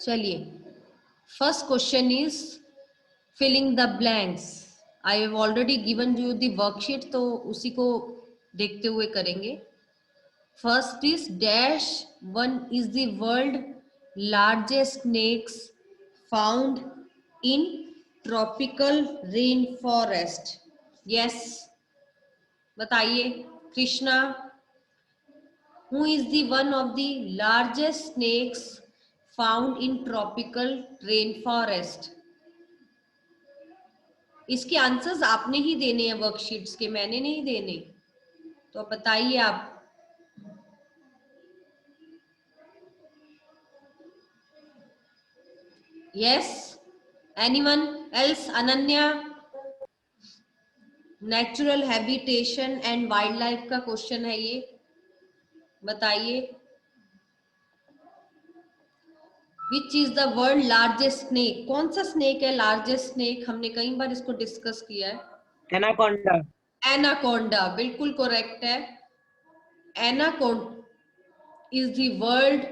चलिए, first question is filling the blanks. I have already given you the worksheet, तो उसी को देखते हुए करेंगे. First is dash one is the world largest snakes found in tropical rain forest. Yes, बताइए Krishna. Who is the one of the largest snakes found in tropical rainforest? इसके answers आपने ही देने हैं वर्कशीट्स के, मैंने नहीं देने. तो बताइए आप. Yes, anyone else? Ananya. Natural habitation and wild life का क्वेश्चन है ये, बताइए. Which is the world largest snake? कौन सा स्नेक है लार्जेस्ट स्नेक? हमने कई बार इसको डिस्कस किया है. एनाकोंडा. एनाकोंडा बिल्कुल करेक्ट है. Anaconda is the world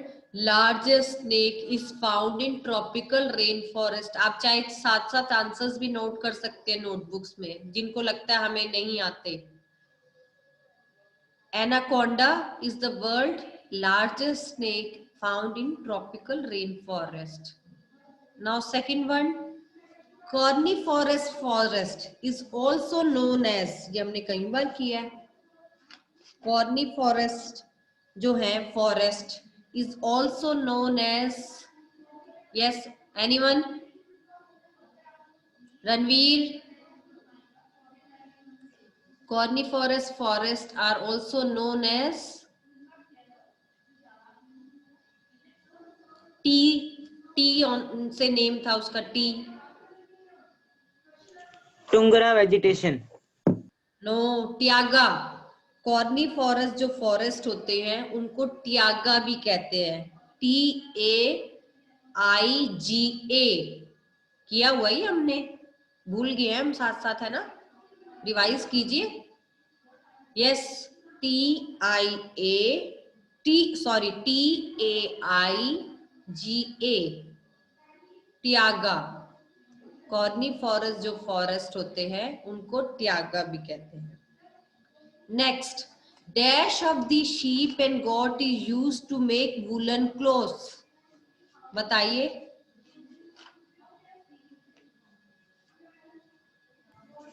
largest snake is found in tropical rainforest. आप चाहे साथ साथ आंसर्स भी नोट कर सकते हैं नोटबुक्स में, जिनको लगता है हमें नहीं आते. Anaconda is the world largest snake found in tropical rainforest. Now second one, corniferous forest is also known as, ये हमने कई बार किया है. कॉर्निफॉरेस्ट जो है forest is also known as, yes anyone? Ranveer. Coniferous forest are also known as T. T से name था उसका, T. Tundra vegetation. No, taiga. Coniferous जो फॉरेस्ट होते हैं उनको ट्यागा भी कहते हैं. TAIGA. किया हुआ ही हमने, भूल गए हम साथ साथ, है ना? रिवाइज कीजिए. Yes, TAIGA, ट्यागा. कॉर्निफॉरस जो फॉरेस्ट होते हैं उनको ट्यागा भी कहते हैं. Next, dash of the sheep and goat is used to make woolen clothes. बताइए.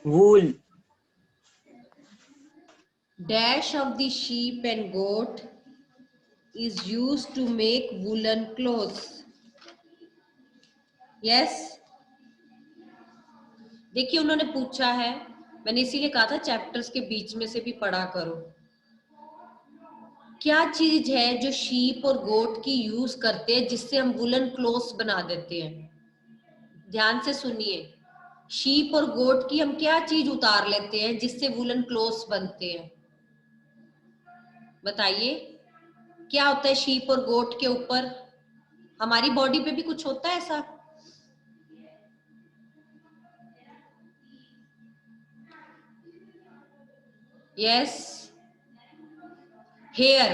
Wool. Dash of the sheep and goat is used to make woolen clothes. Yes. देखिए उन्होंने पूछा है, मैंने इसीलिए कहा था चैप्टर्स के बीच में से भी पढ़ा करो. क्या चीज है जो शीप और गोट की यूज करते हैं जिससे हम वुलन क्लोथ्स बना देते हैं? ध्यान से सुनिए. शीप और गोट की हम क्या चीज उतार लेते हैं जिससे वुलन क्लोथ्स बनते हैं? बताइए. क्या होता है शीप और गोट के ऊपर? हमारी बॉडी पे भी कुछ होता है ऐसा? Yes, hair.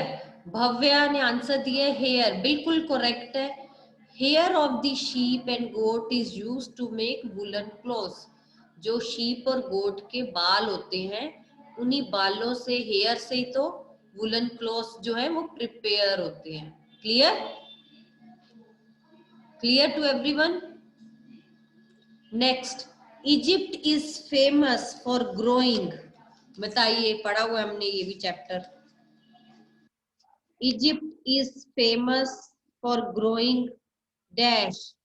भव्या ने आंसर दिया हेयर, बिल्कुल करेक्ट है. Hair of the sheep and goat is used to make woolen clothes. जो शीप और गोट के बाल होते हैं उन्हीं बालों से, हेयर से ही तो वुलन क्लोथ्स जो है वो प्रिपेयर होते हैं. Clear? Clear to everyone? Next, Egypt is famous for growing. बताइए, पढ़ा हुआ हमने ये भी chapter. Egypt is famous for growing dash.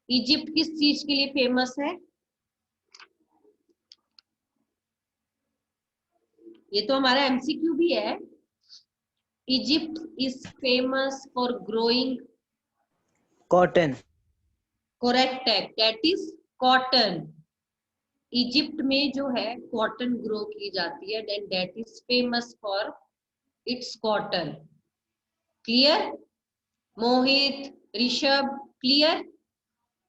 Egypt किस चीज के लिए फेमस है? ये तो हमारा एमसीक्यू भी है. Egypt is famous for growing cotton. Correct है, दैट इज कॉटन. इजिप्ट में जो है कॉटन ग्रो की जाती है, then that is famous for its cotton. Clear? Mohit, Rishabh, clear?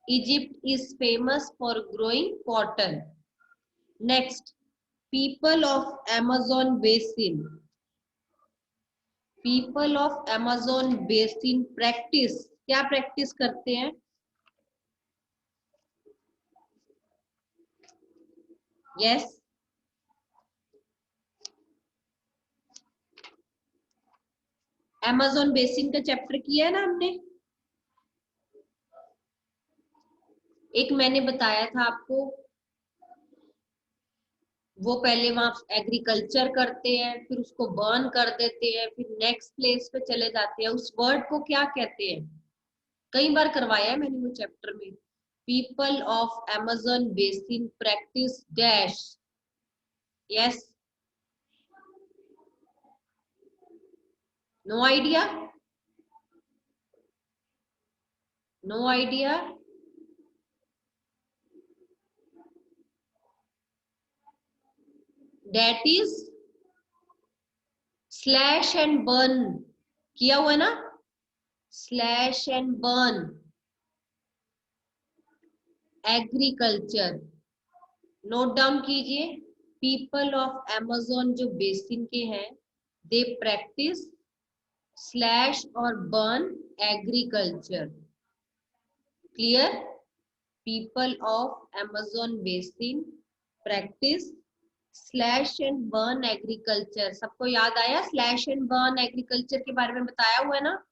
Egypt is famous for growing cotton. Next, people of Amazon basin. People of Amazon basin practice क्या practice करते हैं? Yes, Amazon basin का chapter किया है ना हमने। एक मैंने बताया था आपको, वो पहले वहां एग्रीकल्चर करते हैं, फिर उसको बर्न कर देते हैं, फिर नेक्स्ट प्लेस पे चले जाते हैं। उस वर्ड को क्या कहते हैं? कई बार करवाया है मैंने वो चैप्टर में। People of Amazon basin practice dash. Yes, no idea, no idea. That is slash and burn. किया हुआ है ना, slash and burn agriculture. Note down कीजिए, पीपल ऑफ अमेज़न जो बेसिन के हैं, दे प्रैक्टिस स्लैश और burn agriculture. Clear? People of Amazon basin practice slash and burn agriculture. सबको याद आया? स्लैश एंड बर्न एग्रीकल्चर के बारे में बताया हुआ है ना।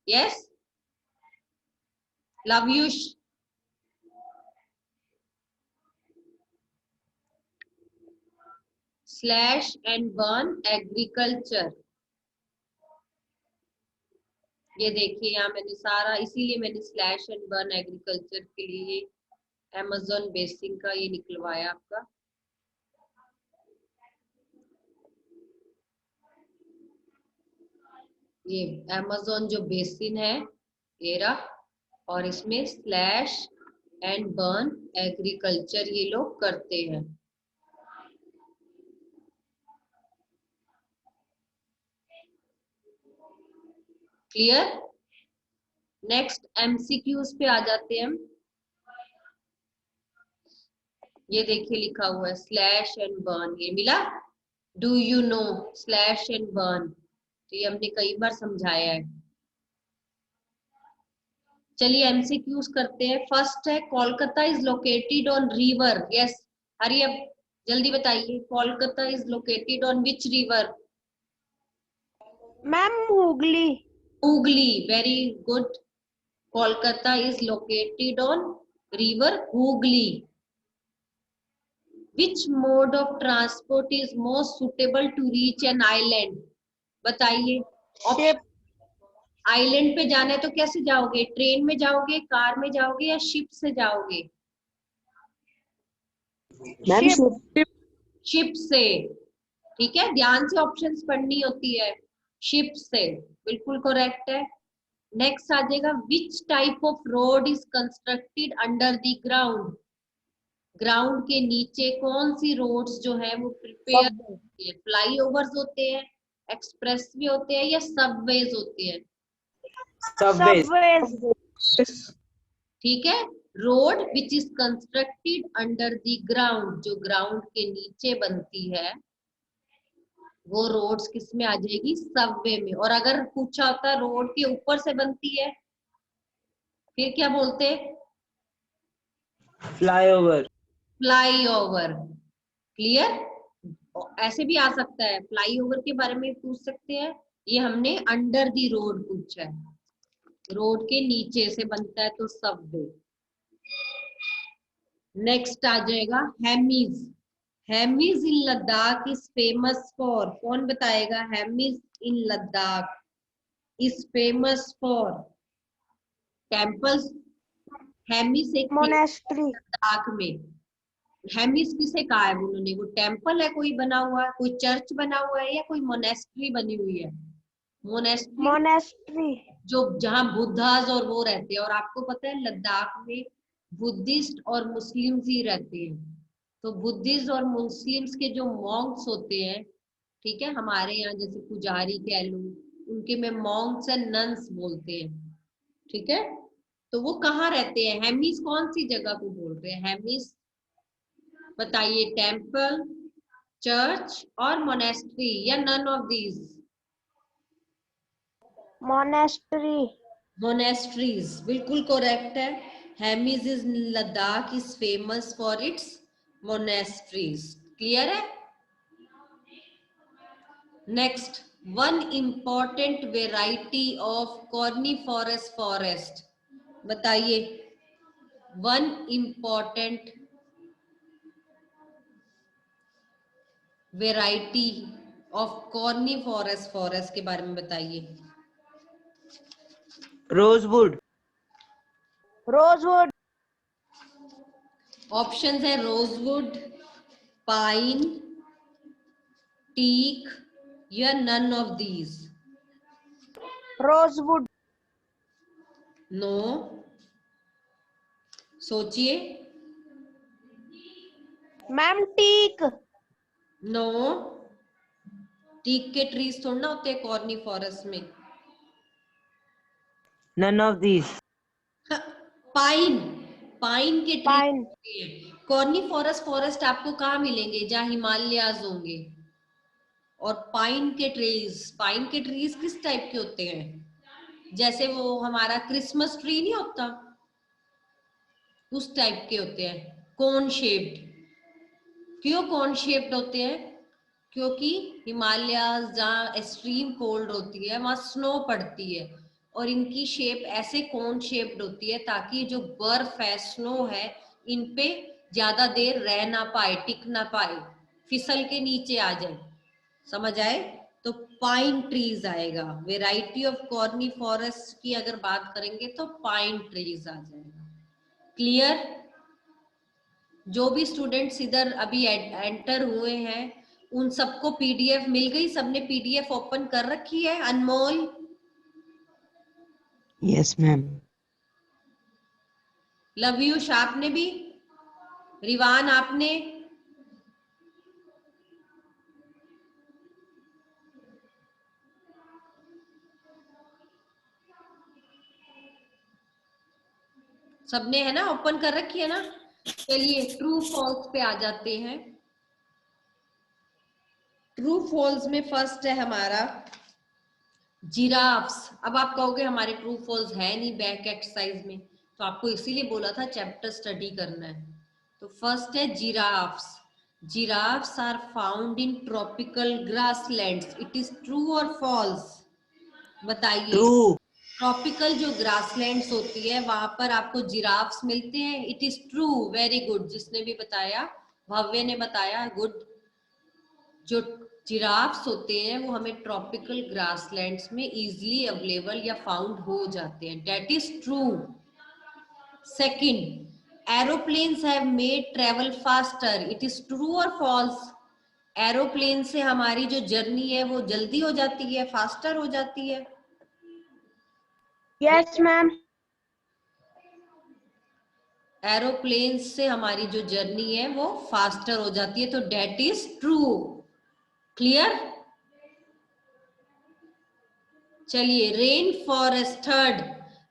Yes, Lavyush. Slash and burn agriculture. ये देखिए यहाँ मैंने सारा, इसीलिए मैंने स्लैश एंड बर्न एग्रीकल्चर के लिए अमेज़न बेसिन का ये निकलवाया आपका। ये अमेज़न जो बेसिन है ये रहा, और इसमें स्लैश एंड बर्न एग्रीकल्चर ये लोग करते हैं। क्लियर? नेक्स्ट एमसीक्यूज पे आ जाते हैं हम। ये देखिए लिखा हुआ है स्लैश एंड बर्न, ये मिला। Do you know slash and burn? तो ये हमने कई बार समझाया है। चलिए एमसीक्यूज करते हैं। फर्स्ट है, Kolkata is located on river. Yes, Hari अब जल्दी बताइए, Kolkata is located on which river? Ma'am Hooghly. Hooghly, very good. Kolkata is located on river Hooghly. Which mode of transport is most suitable to reach an island? बताइए। शिप। आइलैंड पे जाना है तो कैसे जाओगे? ट्रेन में जाओगे, कार में जाओगे, या शिप से जाओगे? Ma'am ship. शिप से। ठीक है, ध्यान से ऑप्शंस पढ़नी होती है। शिप से बिल्कुल करेक्ट है। नेक्स्ट आ जाएगा, which type of road is constructed under the ground? Ground के नीचे कौन सी रोड्स जो है वो प्रिपेयर होती है? फ्लाई ओवर्स होते हैं, एक्सप्रेस वे होते हैं, या सबवेज होते हैं? सबवेज। ठीक है, road which is constructed under the ground, जो ग्राउंड के नीचे बनती है वो रोड्स किस में आ जाएगी? सबवे में। और अगर पूछा होता रोड के ऊपर से बनती है फिर क्या बोलते हैं? फ्लाईओवर। फ्लाईओवर। क्लियर? ऐसे भी आ सकता है, फ्लाईओवर के बारे में पूछ सकते हैं। ये हमने अंडर दी रोड पूछा है, रोड के नीचे से बनता है तो सबवे। नेक्स्ट आ जाएगा Hemis. Hemis in Ladakh is famous for, कौन बताएगा? Hemis in Ladakh is famous for temples. Hemis एक मोनेस्ट्री। लद्दाख में, हेमिस किसे कहा है उन्होंने? वो टेम्पल है कोई बना हुआ, कोई चर्च बना हुआ है, या कोई मोनेस्ट्री बनी हुई है? Monastery monastery. जो जहाँ बुद्धास और वो रहते हैं। और आपको पता है लद्दाख में बुद्धिस्ट और मुस्लिम्स ही रहते हैं। तो बुद्धिस्ट और मुस्लिम्स के जो मॉन्क्स होते हैं, ठीक है, हमारे यहाँ जैसे पुजारी कह लो, उनके में मॉन्क्स एंड नन्स बोलते हैं। ठीक है, तो वो कहाँ रहते हैं? हेमिस कौन सी जगह को बोल रहे हैं? हेमिस बताइए, टेम्पल, चर्च और मोनेस्ट्री, या none of these? Monastery. Monasteries बिल्कुल करेक्ट है. Hemis is Ladakh is famous for its monasteries. Clear है? Next, one important variety of coniferous forest. बताइए, one important variety of coniferous forest के बारे में बताइए. रोजवुड. Rosewood. ऑप्शंस है रोजवुड, पाइन, टीक या none of these. Rosewood. No, सोचिए. Ma'am, teak. No, teak के ट्रीज थोड़ा ना होते हैं कॉर्निफोरस में. None of these. Pine, pine के ट्री Pine. होते हैं. कॉर्निफोरस फॉरेस्ट आपको कहाँ मिलेंगे? जहाँ हिमालयाज होंगे. और पाइन के ट्रीज किस टाइप के होते हैं? जैसे वो हमारा क्रिसमस ट्री नहीं होता, उस टाइप के होते हैं, कोन शेप्ड. क्यों कोन शेप्ड होते हैं? क्योंकि हिमालयाज जहाँ एक्सट्रीम कोल्ड होती है वहां स्नो पड़ती है और इनकी शेप ऐसे कोन शेप्ड होती है ताकि जो बर्फ है, स्नो है, इन पे ज्यादा देर रह ना पाए, टिक ना पाए, फिसल के नीचे आ जाए. समझ आए? तो पाइन ट्रीज आएगा. वेराइटी ऑफ कॉर्निफोरस की अगर बात करेंगे तो पाइन ट्रीज आ जाएगा. क्लियर? जो भी स्टूडेंट्स इधर अभी एंटर हुए हैं उन सबको पीडीएफ मिल गई? सबने पीडीएफ ओपन कर रखी है? अनमोल, Yes, ma'am. लवयुष आपने भी, रिवान आपने, सबने है ना, ओपन कर रखी है ना? चलिए ट्रू फॉल्स पे आ जाते हैं. ट्रू फॉल्स में फर्स्ट है हमारा जिराफ्स. अब आप कहोगे हमारे ट्रू फॉल्स है नहीं बैक एक्सरसाइज में, तो आपको इसीलिए बोला था चैप्टर स्टडी करना है. तो फर्स्ट है giraffes. Giraffes are found in tropical grasslands. It is true और फॉल्स? बताइए. True. ट्रॉपिकल जो ग्रासलैंड्स होती है वहां पर आपको जिराफ्स मिलते हैं. It is true. Very good. जिसने भी बताया, भव्य ने बताया, गुड. जो जिराफ्स होते हैं वो हमें ट्रॉपिकल ग्रासलैंड्स में इजीली अवेलेबल या फाउंड हो जाते हैं. That is true. Second, aeroplanes have made travel faster. It is true और फॉल्स? एरोप्लेन से हमारी जो जर्नी है वो जल्दी हो जाती है, फास्टर हो जाती है. Yes, ma'am. एरोप्लेन से हमारी जो जर्नी है वो फास्टर हो जाती है. तो दैट इज ट्रू. क्लियर? चलिए, rain forest. Third,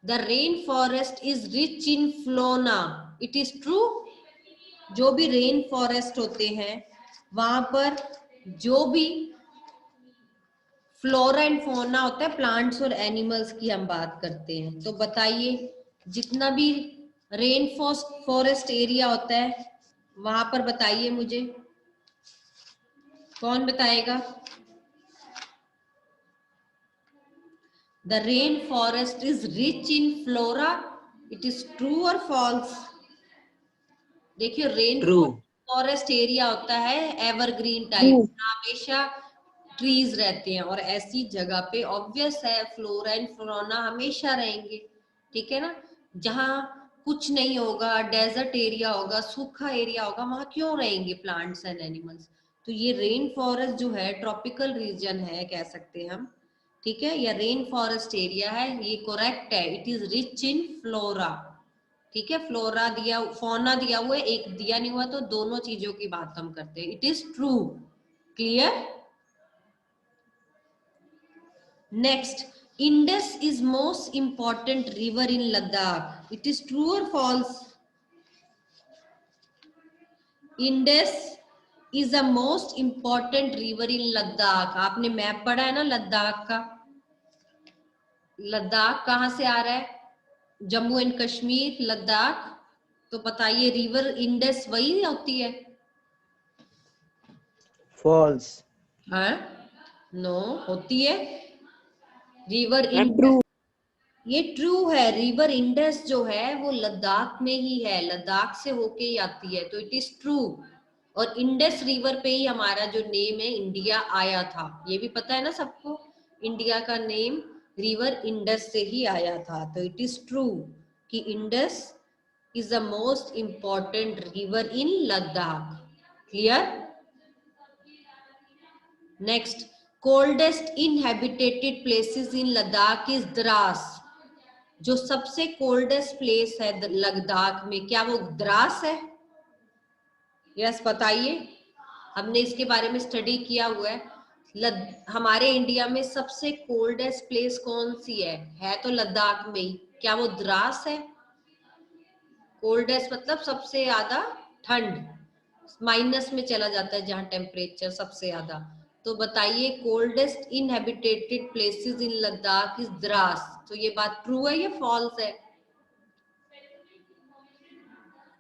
the rain forest is rich in flora. It is true. जो भी रेन फॉरेस्ट होते हैं वहां पर जो भी फ्लोरा एंड फौना होता है, प्लांट्स और एनिमल्स की हम बात करते हैं. तो बताइए, जितना भी रेन फॉरेस्ट एरिया होता है वहां पर बताइए मुझे, कौन बताएगा? The rain forest is rich in flora. It is true और फॉल्स? देखिए, रेन True. फॉरेस्ट एरिया होता है एवरग्रीन टाइप, हमेशा ट्रीज रहते हैं और ऐसी जगह पे ऑब्वियस है फ्लोरा एंड फौना हमेशा रहेंगे. ठीक है ना? जहाँ कुछ नहीं होगा, डेजर्ट एरिया होगा, सूखा एरिया होगा, वहां क्यों रहेंगे प्लांट्स एंड एनिमल्स? तो ये रेन फॉरेस्ट जो है ट्रॉपिकल रीजन है कह सकते हैं हम. ठीक है, या रेन फॉरेस्ट एरिया है, ये करेक्ट है. It is rich in flora. ठीक है, फ्लोरा दिया, फौना दिया हुआ है, एक दिया नहीं हुआ, तो दोनों चीजों की बात हम करते हैं. It is true. Clear? Next, Indus is most important river in Ladakh. It is true और false? Indus is the most important river in Ladakh. आपने मैप पढ़ा है ना लद्दाख का? लद्दाख कहाँ से आ रहा है? जम्मू एंड कश्मीर, लद्दाख। तो बताइए रिवर इंडस वही होती है? False. हाँ, नो होती है रिवर मैम इंडस। ट्रू। ये ट्रू है, रिवर इंडस जो है वो लद्दाख में ही है, लद्दाख से होके ही आती है, तो इट इज ट्रू। और इंडस रिवर पे ही हमारा जो नेम है इंडिया आया था, ये भी पता है ना सबको, इंडिया का नेम रिवर इंडस से ही आया था। तो इट इज ट्रू कि Indus is the most important river in Ladakh. Clear? Next, coldest inhabited places in Ladakh is Dras. जो सबसे कोल्डेस्ट प्लेस है लद्दाख में, क्या वो द्रास है? यस, बताइए। हमने इसके बारे में स्टडी किया हुआ है। हमारे इंडिया में सबसे कोल्डेस्ट प्लेस कौन सी है तो लद्दाख में ही। क्या वो द्रास है? कोल्डेस्ट मतलब सबसे ज्यादा ठंड, माइनस में चला जाता है जहां टेम्परेचर सबसे ज्यादा। तो बताइए coldest inhabited places in Ladakh is Dras. तो ये बात ट्रू है या फॉल्स है?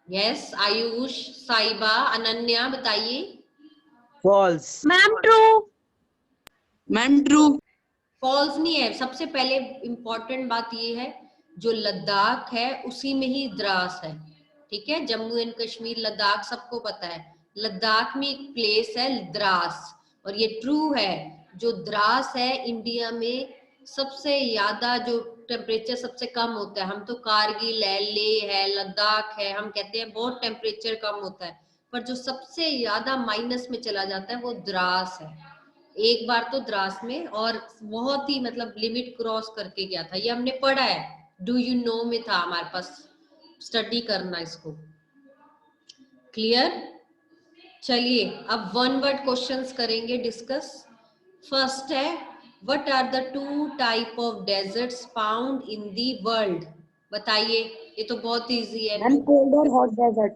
यस, आयुष, साइबा, अनन्या बताइए। False. Ma'am true. Ma'am true. False नहीं है। सबसे पहले इंपॉर्टेंट बात ये है, जो लद्दाख है उसी में ही द्रास है। ठीक है, जम्मू एंड कश्मीर, लद्दाख सबको पता है। लद्दाख में एक प्लेस है द्रास, और ये ट्रू है। जो द्रास है इंडिया में सबसे ज्यादा जो टेम्परेचर सबसे कम होता है, हम तो कारगिल है, लेह है, लद्दाख है, हम कहते हैं बहुत टेम्परेचर कम होता है, पर जो सबसे ज्यादा माइनस में चला जाता है वो द्रास है। एक बार तो द्रास में, और बहुत ही मतलब लिमिट क्रॉस करके गया था, ये हमने पढ़ा है, डू यू नो में था हमारे पास, स्टडी करना इसको। क्लियर? चलिए अब वन वर्ड क्वेश्चंस करेंगे डिस्कस। फर्स्ट है, what are the two type of deserts found in the world? बताइए, ये तो बहुत इजी है। मैम कोल्ड और hot desert.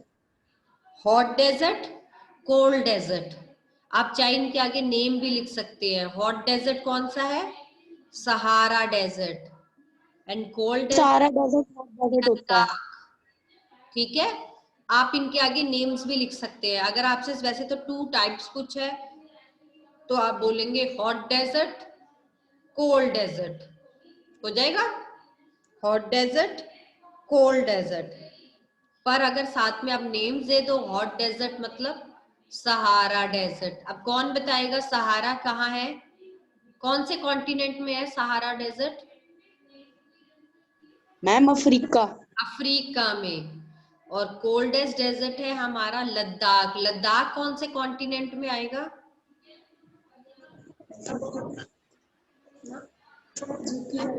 Hot desert, cold desert. आप चाहे इनके आगे नेम भी लिख सकते हैं। हॉट डेजर्ट कौन सा है? Sahara desert. And cold Sahara desert hot desert होता है। लद्दाख। ठीक है, आप इनके आगे नेम्स भी लिख सकते हैं। अगर आपसे वैसे तो टू टाइप्स कुछ है, तो आप बोलेंगे हॉट डेजर्ट, कोल्ड डेजर्ट, हो जाएगा हॉट डेजर्ट, कोल्ड डेजर्ट। पर अगर साथ में आप नेम्स दे दो, हॉट डेजर्ट मतलब सहारा डेजर्ट। अब कौन बताएगा सहारा कहाँ है, कौन से कॉन्टिनेंट में है Sahara desert? Ma'am Africa. Africa में। और कोल्डेस्ट डेजर्ट है हमारा लद्दाख। लद्दाख कौन से कॉन्टिनेंट में आएगा?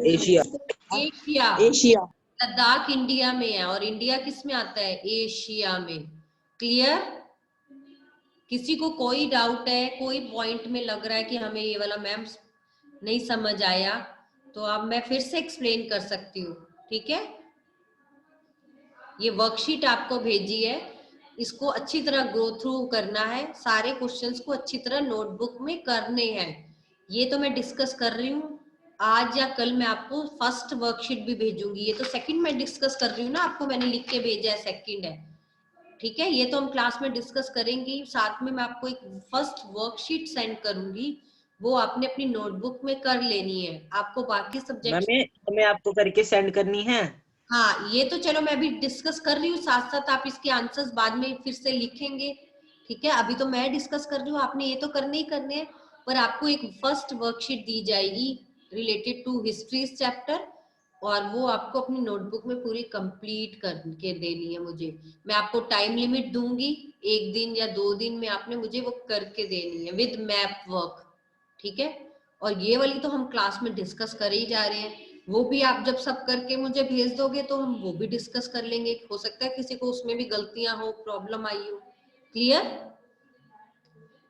Asia. Asia. Asia. Ladakh India में है, और इंडिया किस में आता है? एशिया में। क्लियर? किसी को कोई डाउट है, कोई पॉइंट में लग रहा है कि हमें ये वाला मैम नहीं समझ आया, तो अब मैं फिर से एक्सप्लेन कर सकती हूँ। ठीक है, ये वर्कशीट आपको भेजी है, इसको अच्छी तरह गो थ्रू करना है, सारे क्वेश्चंस को अच्छी तरह नोटबुक में करने हैं। ये तो मैं डिस्कस कर रही हूँ, आज या कल मैं आपको फर्स्ट वर्कशीट भी भेजूंगी। ये तो सेकंड में डिस्कस कर रही हूँ ना, आपको मैंने लिख के भेजा है, सेकंड है। ठीक है, ये तो हम क्लास में डिस्कस करेंगे, साथ में मैं आपको एक फर्स्ट वर्कशीट सेंड करूंगी, वो आपने अपनी नोटबुक में कर लेनी है। आपको बाकी सब्जेक्ट, हमें आपको करके सेंड करनी है। हाँ ये तो चलो मैं अभी डिस्कस कर रही हूँ, साथ साथ आप इसके आंसर्स बाद में फिर से लिखेंगे। ठीक है, अभी तो मैं डिस्कस कर रही हूँ, आपने ये तो करने ही करने हैं। पर आपको एक फर्स्ट वर्कशीट दी जाएगी रिलेटेड टू हिस्ट्रीज चैप्टर, और वो आपको अपनी नोटबुक में पूरी कंप्लीट करके देनी है मुझे। मैं आपको टाइम लिमिट दूंगी, 1 दिन या 2 दिन में आपने मुझे वो करके देनी है विद मैप वर्क। ठीक है, और ये वाली तो हम क्लास में डिस्कस कर ही जा रहे हैं, वो भी आप जब सब करके मुझे भेज दोगे तो हम वो भी डिस्कस कर लेंगे। हो सकता है किसी को उसमें भी गलतियां हो, प्रॉब्लम आई हो। क्लियर?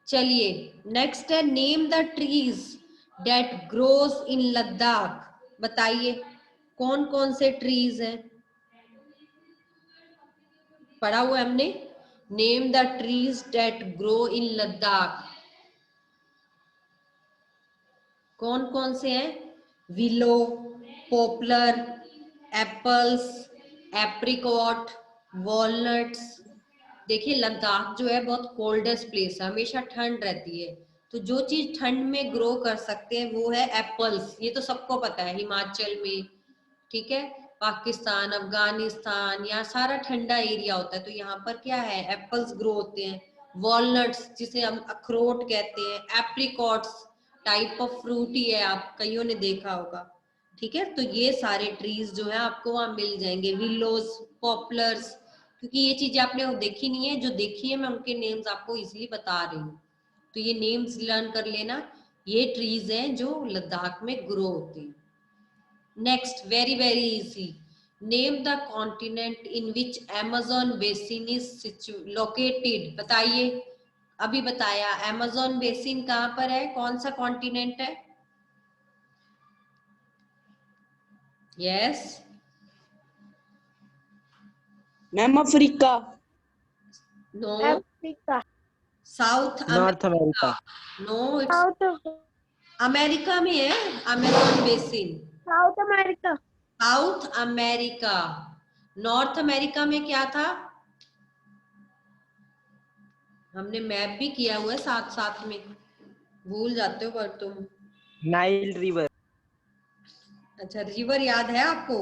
चलिए नेक्स्ट है, name the trees that grows in Ladakh. बताइए कौन कौन से ट्रीज हैं, पढ़ा हुआ हमने। Name the trees that grow in Ladakh, कौन कौन से हैं? Willow, popular, apples, apricot, walnuts. देखिए लद्दाख जो है बहुत कोल्डेस्ट प्लेस है, हमेशा ठंड रहती है, तो जो चीज ठंड में ग्रो कर सकते हैं वो है एप्पल्स। ये तो सबको पता है, हिमाचल में, ठीक है, पाकिस्तान, अफगानिस्तान, यहाँ सारा ठंडा एरिया होता है, तो यहाँ पर क्या है, एप्पल्स ग्रो होते हैं। वॉलनट्स जिसे हम अखरोट कहते हैं, एप्रिकॉट्स टाइप ऑफ फ्रूट ही है, आप कईयों ने देखा होगा, ठीक है। तो ये सारे ट्रीज जो है आपको वहां मिल जाएंगे, विलोज, पॉपुलर्स, क्योंकि ये चीजें आपने देखी नहीं है, जो देखी है मैं उनके नेम्स आपको इजीली बता रही हूँ, तो ये नेम्स लर्न कर लेना। ये ट्रीज हैं जो लद्दाख में ग्रो होते हैं। Next, very easy, name the continent in which Amazon basin is located. बताइए, अभी बताया अमेज़न बेसिन कहाँ पर है, कौन सा कॉन्टिनेंट है? Yes, ma'am Africa. No, Africa. South north America. America. No, it's America में है, Amazon basin. South America. South America. North America में क्या था? हमने मैप भी किया हुआ है साथ साथ में, भूल जाते हो पर तुम। Nile river. अच्छा, रिवर याद है आपको?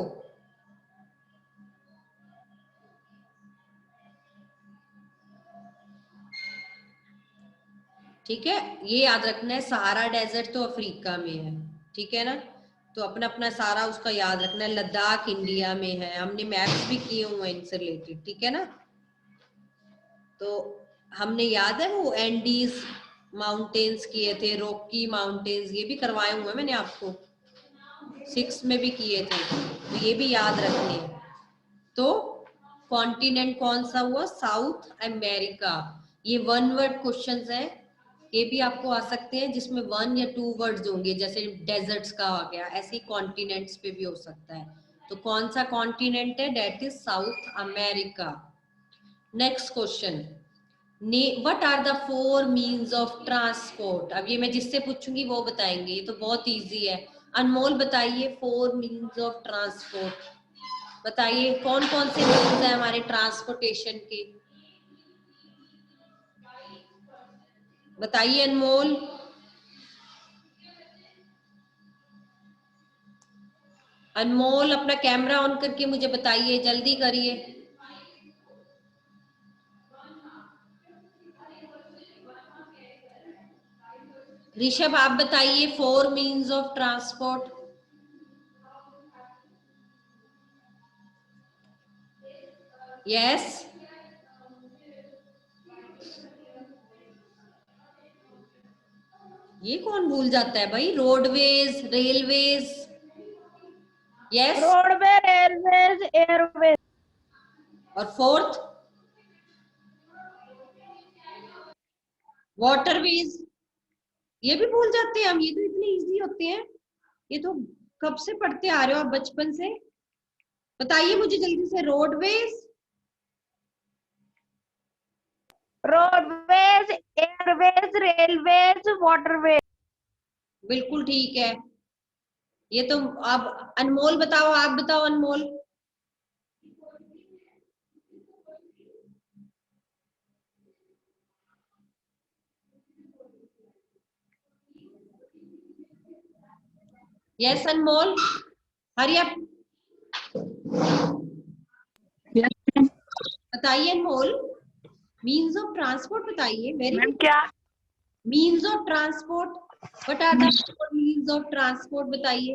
ठीक है, ये याद रखना है, सहारा डेजर्ट तो अफ्रीका में है, ठीक है ना, तो अपना अपना सारा उसका याद रखना है। लद्दाख इंडिया में है, हमने मैप्स भी किए हुए हैं इनसे रिलेटेड, ठीक है ना। तो हमने याद है वो एंडीज माउंटेन्स किए थे, रॉकी माउंटेन्स, ये भी करवाए हुए हैं मैंने आपको, 6 में भी किए थे, तो ये भी याद रखने हैं। तो कॉन्टिनेंट कौन सा हुआ? South America. ये वन वर्ड क्वेश्चंस हैं, ये भी आपको आ सकते हैं जिसमें 1 या 2 वर्ड्स होंगे, जैसे डेजर्ट्स का आ गया, ऐसे कॉन्टिनेंट्स पे भी हो सकता है। तो कौन सा कॉन्टिनेंट है? That is south America. Next question, what are the 4 means of transport. अब ये मैं जिससे पूछूंगी वो बताएंगे, ये तो बहुत इजी है। अनमोल बताइए, 4 मीन्स ऑफ ट्रांसपोर्ट बताइए, कौन कौन से मीन्स है हमारे ट्रांसपोर्टेशन के, बताइए अनमोल। अनमोल अपना कैमरा ऑन करके मुझे बताइए, जल्दी करिए। ऋषभ आप बताइए, 4 मीन्स ऑफ ट्रांसपोर्ट। यस, ये कौन भूल जाता है भाई, roadways, railways. Yes, roadway, railways, Airways. और फोर्थ वाटरवेज, ये भी भूल जाते हैं हम, ये तो इतने इजी होते हैं, ये तो कब से पढ़ते आ रहे हो आप, बचपन से। बताइए मुझे जल्दी से, roadways, roadways, Airways, railways, waterways. बिल्कुल ठीक है। ये तो अब अनमोल बताओ, आप बताओ अनमोल। यस अनमोल, हरी अप, बताइए अनमोल, मीन्स ऑफ ट्रांसपोर्ट बताइए। वेरी मैम क्या? Means of transport, what are the means of transport बताइए।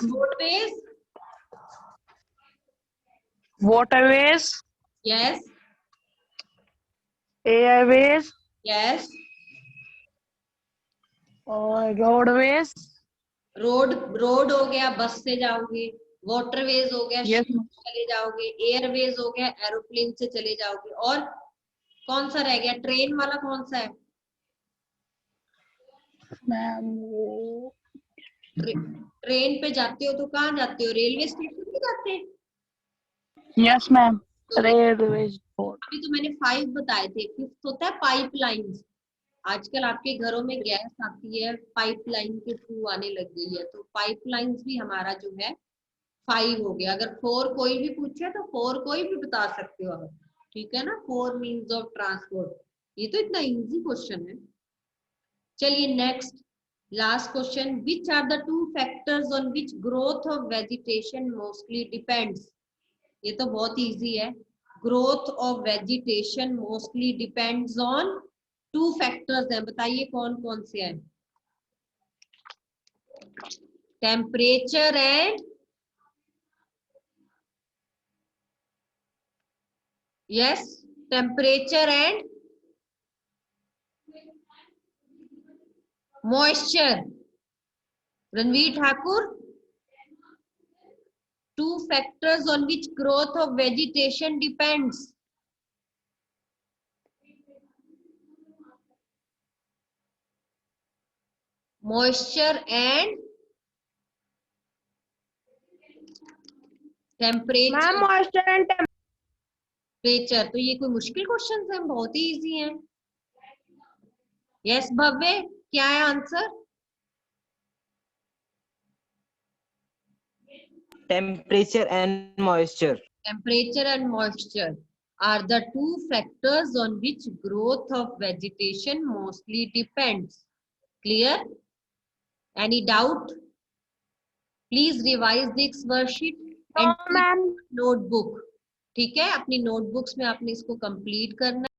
Roadways, waterways, yes airways yes, और रोडवेज। रोड, रोड हो गया, बस से जाओगे, वाटरवेज हो गया, यस शिप से चले जाओगे, एयरवेज हो गया, एरोप्लेन से चले जाओगे, और कौन सा रह गया, ट्रेन वाला कौन सा है? मैम। ट्रेन पे जाते हो तो कहाँ जाते हो, रेलवे स्टेशन पे जाते हैं? यस मैम, तो रेलवेज। अभी तो मैंने 5 बताए थे, 5th होता है पाइपलाइंस। आजकल आपके घरों में गैस आती है, पाइपलाइन के थ्रू आने लग गई है, तो पाइपलाइंस भी हमारा जो है 5 हो गया। अगर 4 कोई भी पूछे तो 4 कोई भी बता सकते हो आप, ठीक है ना। 4 मीन्स ऑफ ट्रांसपोर्ट, ये तो इतना इजी क्वेश्चन है। चलिए next, last question, which are the 2 factors on which growth of vegetation mostly depends. ये तो बहुत इजी है। Growth of vegetation mostly depends on 2 factors हैं, बताइए कौन कौन से हैं। Temperature and, yes, temperature and moisture. Ranveer Thakur, 2 factors on which growth of vegetation depends. Moisture and temperature. Ma'am moisture and temperature, तो ये कोई मुश्किल क्वेश्चन है, बहुत ही इजी है। यस भव्य, क्या है answer? Temperature and moisture. Temperature and moisture are the 2 factors on which growth of vegetation mostly depends. Clear? Any doubt? Please revise this worksheet and ma'am notebook. ठीक है, अपनी नोटबुक्स में आपने इसको कंप्लीट करना है।